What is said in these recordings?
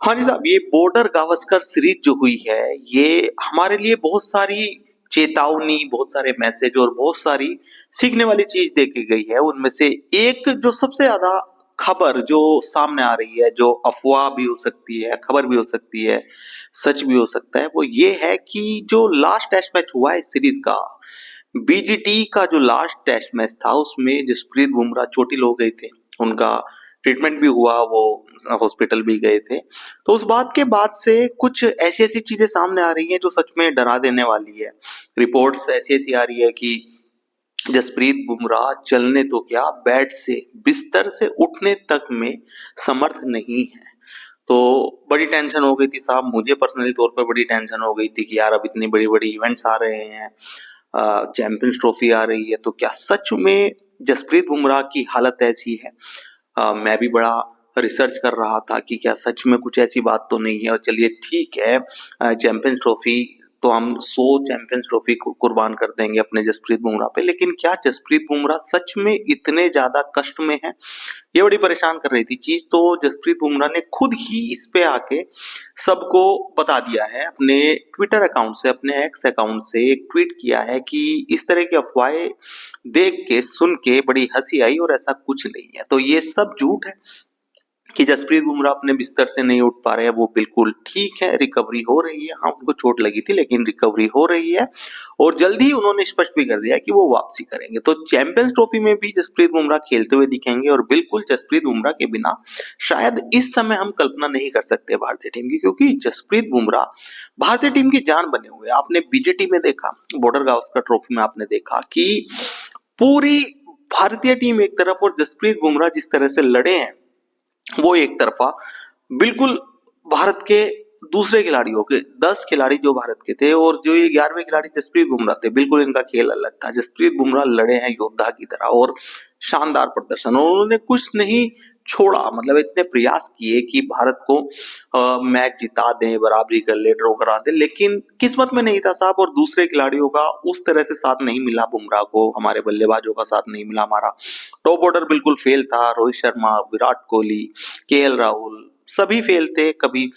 हाँ जी साहब, ये बॉर्डर गावस्कर सीरीज जो हुई है, ये हमारे लिए बहुत सारी चेतावनी, बहुत सारे मैसेज और बहुत सारी सीखने वाली चीज दे के गई है। उनमें से एक जो सबसे ज्यादा खबर जो सामने आ रही है, जो अफवाह भी हो सकती है, खबर भी हो सकती है, सच भी हो सकता है, वो ये है कि जो लास्ट टेस्ट मैच हुआ है इस सीरीज का, बीजीटी का जो लास्ट टेस्ट मैच था, उसमें जसप्रीत बुमराह चोटिल हो गए थे। उनका ट्रीटमेंट भी हुआ, वो हॉस्पिटल भी गए थे। तो उस बात के बाद से कुछ ऐसी-ऐसी चीजें सामने आ रही हैं जो सच में डरा देने वाली है। रिपोर्ट्स ऐसी-ऐसी आ रही है कि जसप्रीत बुमराह चलने तो क्या, बेड से, बिस्तर से उठने तक में समर्थ नहीं है। तो बड़ी टेंशन हो गई थी साहब, मुझे पर्सनली तौर पे बड़ी टेंशन हो गई थी कि यार अब इतनी बड़ी-बड़ी इवेंट्स आ रहे हैं, चैंपियंस ट्रॉफी आ रही है, तो क्या सच में जसप्रीत बुमराह की हालत ऐसी है? मैं भी बड़ा रिसर्च कर रहा था कि क्या सच में कुछ ऐसी बात तो नहीं है। और चलिए ठीक है, चैंपियंस ट्रॉफी तो हम 100 चैंपियंस ट्रॉफी को कुर्बान कर देंगे अपने जसप्रीत बुमराह पे, लेकिन क्या जसप्रीत बुमराह सच में इतने ज्यादा कष्ट में है? ये बड़ी परेशान कर रही थी चीज। तो जसप्रीत बुमराह ने खुद ही इस पे आके सबको बता दिया है, अपने ट्विटर अकाउंट से, अपने एक्स अकाउंट से एक ट्वीट किया है कि इस तरह की अफवाहें देख के, सुन के बड़ी हंसी आई और ऐसा कुछ नहीं है। तो ये सब झूठ है कि जसप्रीत बुमराह अपने बिस्तर से नहीं उठ पा रहे हैं। वो बिल्कुल ठीक है, रिकवरी हो रही है। हाँ, उनको चोट लगी थी लेकिन रिकवरी हो रही है और जल्द ही उन्होंने स्पष्ट भी कर दिया कि वो वापसी करेंगे। तो चैंपियंस ट्रॉफी में भी जसप्रीत बुमराह खेलते हुए दिखेंगे और बिल्कुल जसप्रीत बुमराह के बिना शायद इस समय हम कल्पना नहीं कर सकते भारतीय टीम की, क्योंकि जसप्रीत बुमराह भारतीय टीम की जान बने हुए। आपने बीजेटी में देखा, बॉर्डर गावस्कर ट्रॉफी में आपने देखा कि पूरी भारतीय टीम एक तरफ और जसप्रीत बुमराह जिस तरह से लड़े हैं वो एक तरफा। बिल्कुल भारत के दूसरे खिलाड़ियों के 10 खिलाड़ी जो भारत के थे और जो ये 11वें खिलाड़ी जसप्रीत बुमराह थे, बिल्कुल इनका खेल अलग था। जसप्रीत बुमराह लड़े हैं योद्धा की तरह और शानदार प्रदर्शन, और उन्होंने कुछ नहीं छोड़ा। मतलब इतने प्रयास किए कि भारत को मैच जिता दें, बराबरी कर ले, ड्रॉ करा दें, लेकिन किस्मत में नहीं था साहब। और दूसरे खिलाड़ियों का उस तरह से साथ नहीं मिला, बुमराह को, हमारे बल्लेबाजों का साथ नहीं मिला। हमारा टॉप ऑर्डर बिल्कुल फेल था। रोहित शर्मा, विराट कोहली, केएल राहुल सभी फेल थे। कभी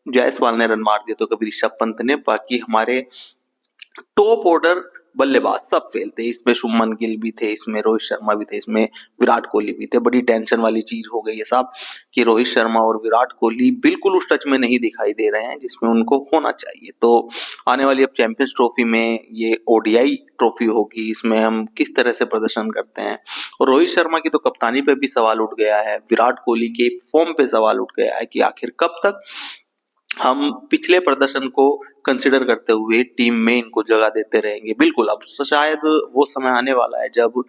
जायसवाल ने रन मार दिए तो कभी ऋषभ पंत ने। बाकी हमारे टॉप ऑर्डर बल्लेबाज सब फेल थे। इसमें शुभमन गिल भी थे, इसमें रोहित शर्मा भी थे, इसमें विराट कोहली भी थे। बड़ी टेंशन वाली चीज हो गई है साहब कि रोहित शर्मा और विराट कोहली बिल्कुल उस टच में नहीं दिखाई दे रहे हैं जिसमें उनको होना चाहिए। तो आने वाली अब चैंपियंस ट्रॉफी में ये ओडीआई ट्रॉफी होगी, इसमें हम किस तरह से प्रदर्शन करते हैं। और रोहित शर्मा की तो कप्तानी पे भी सवाल उठ गया है, विराट कोहली के फॉर्म पे सवाल उठ गया है कि आखिर कब तक हम पिछले प्रदर्शन को कंसिडर करते हुए टीम में इनको जगह देते रहेंगे। बिल्कुल अब शायद वो समय आने वाला है जब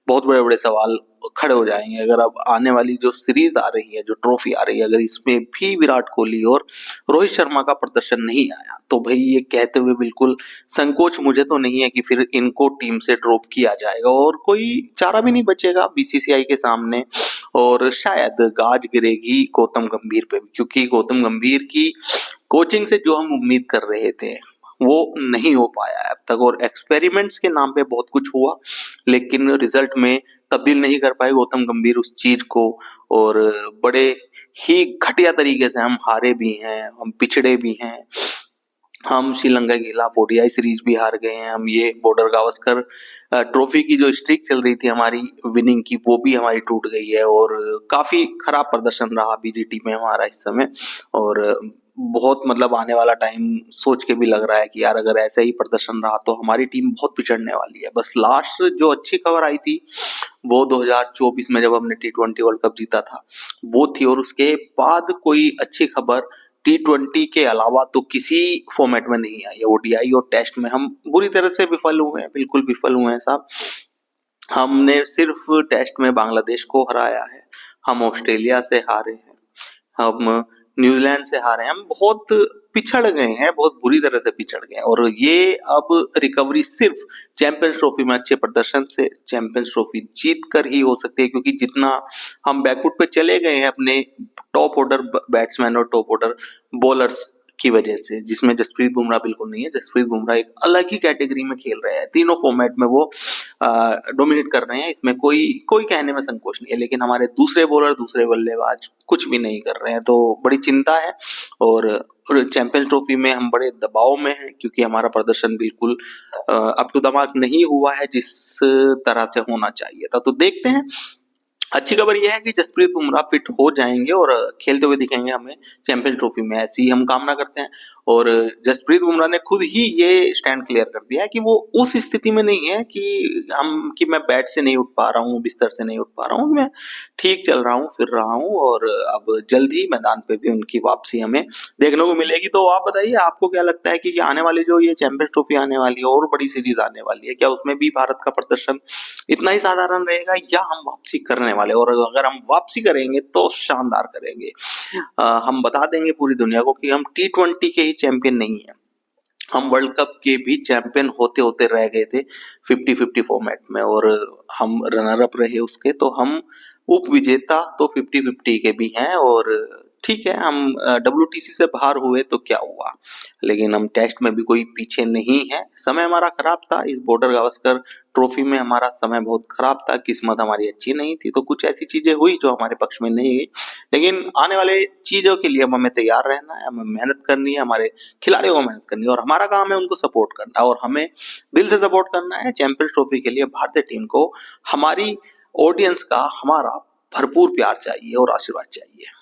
बहुत बड़े बड़े सवाल खड़े हो जाएंगे। अगर अब आने वाली जो सीरीज आ रही है, जो ट्रॉफी आ रही है, अगर इसमें भी विराट कोहली और रोहित शर्मा का प्रदर्शन नहीं आया, तो भाई ये कहते हुए बिल्कुल संकोच मुझे तो नहीं है कि फिर इनको टीम से ड्रॉप किया जाएगा और कोई चारा भी नहीं बचेगा बीसीसीआई के सामने। और शायद गाज गिरेगी गौतम गंभीर पे भी, क्योंकि गौतम गंभीर की कोचिंग से जो हम उम्मीद कर रहे थे वो नहीं हो पाया है अब तक। और एक्सपेरिमेंट्स के नाम पे बहुत कुछ हुआ लेकिन रिजल्ट में तब्दील नहीं कर पाए गौतम गंभीर उस चीज को। और बड़े ही घटिया तरीके से हम हारे भी हैं, हम पिछड़े भी हैं। हम श्रीलंका के खिलाफ ओडीआई सीरीज भी हार गए हैं। हम ये बॉर्डर गावस्कर ट्रॉफी की जो स्ट्रीक चल रही थी हमारी विनिंग की, वो भी हमारी टूट गई है। और काफी खराब प्रदर्शन रहा बीजीटी में हमारा इस समय। और बहुत मतलब आने वाला टाइम सोच के भी लग रहा है कि यार अगर ऐसा ही प्रदर्शन रहा तो हमारी टीम बहुत पिछड़ने वाली है। बस लास्ट जो अच्छी खबर आई थी वो 2024 में जब हमने टी20 वर्ल्ड कप जीता था वो थी। और उसके बाद कोई अच्छी खबर टी20 के अलावा तो किसी फॉर्मेट में नहीं आई है। ओडीआई और टेस्ट में हम बुरी तरह से विफल हुए हैं, बिल्कुल विफल हुए हैं साहब। हमने सिर्फ टेस्ट में बांग्लादेश को हराया है, हम ऑस्ट्रेलिया से हारे हैं, हम न्यूजीलैंड से हारे हैं। हम बहुत पिछड़ गए हैं, बहुत बुरी तरह से पिछड़ गए हैं। और ये अब रिकवरी सिर्फ चैंपियंस ट्रॉफी में अच्छे प्रदर्शन से, चैंपियंस ट्रॉफी जीत कर ही हो सकती है। क्योंकि जितना हम बैकफुट पे चले गए हैं अपने टॉप ऑर्डर बैट्समैन और टॉप ऑर्डर बॉलर्स की वजह से, जिसमें जसप्रीत बुमराह बिल्कुल नहीं है। जसप्रीत बुमराह एक अलग ही कैटेगरी में खेल रहे हैं, तीनों फॉर्मेट में वो डोमिनेट कर रहे हैं, इसमें कोई कोई कहने में संकोच नहीं है। लेकिन हमारे दूसरे बॉलर, दूसरे बल्लेबाज कुछ भी नहीं कर रहे हैं, तो बड़ी चिंता है। और चैंपियंस ट्रॉफी में हम बड़े दबाव में हैं, क्योंकि हमारा प्रदर्शन बिल्कुल अप टू द मार्क नहीं हुआ है जिस तरह से होना चाहिए था। तो देखते हैं। अच्छी खबर यह है कि जसप्रीत बुमराह फिट हो जाएंगे और खेलते हुए दिखेंगे हमें चैंपियंस ट्रॉफी में, ऐसी हम कामना करते हैं। और जसप्रीत बुमराह ने खुद ही ये स्टैंड क्लियर कर दिया है कि वो उस स्थिति में नहीं है कि मैं बेड से नहीं उठ पा रहा हूँ, बिस्तर से नहीं उठ पा रहा हूँ, मैं ठीक चल रहा हूँ, फिर रहा हूँ, और अब जल्द ही मैदान पे भी उनकी वापसी हमें देखने को मिलेगी। तो आप बताइए, आपको क्या लगता है कि आने वाली जो ये चैंपियंस ट्रॉफी आने वाली है और बड़ी सीरीज आने वाली है, क्या उसमें भी भारत का प्रदर्शन इतना ही साधारण रहेगा, या हम वापसी करने वाले, और अगर हम वापसी करेंगे तो शानदार करेंगे। हम बता देंगे पूरी दुनिया को कि हम T20 के ही चैंपियन नहीं है, हम वर्ल्ड कप के भी चैंपियन होते होते रह गए थे 50-50 फॉर्मेट में, और हम रनर अप रहे उसके, तो हम उप विजेता तो 50-50 के भी हैं। और ठीक है, हम WTC से बाहर हुए तो क्या हुआ, लेकिन हम टेस्ट में भी कोई पीछे नहीं है। समय हमारा खराब था, इस बॉर्डर गावस्कर ट्रॉफी में हमारा समय बहुत खराब था, किस्मत हमारी अच्छी नहीं थी, तो कुछ ऐसी चीजें हुई जो हमारे पक्ष में नहीं गई। लेकिन आने वाले चीजों के लिए हमें तैयार रहना है, हमें मेहनत करनी है, हमारे खिलाड़ियों को मेहनत करनी है, और हमारा काम है उनको सपोर्ट करना, और हमें दिल से सपोर्ट करना है। चैंपियंस ट्रॉफी के लिए भारतीय टीम को हमारी ऑडियंस का, हमारा भरपूर प्यार चाहिए और आशीर्वाद चाहिए।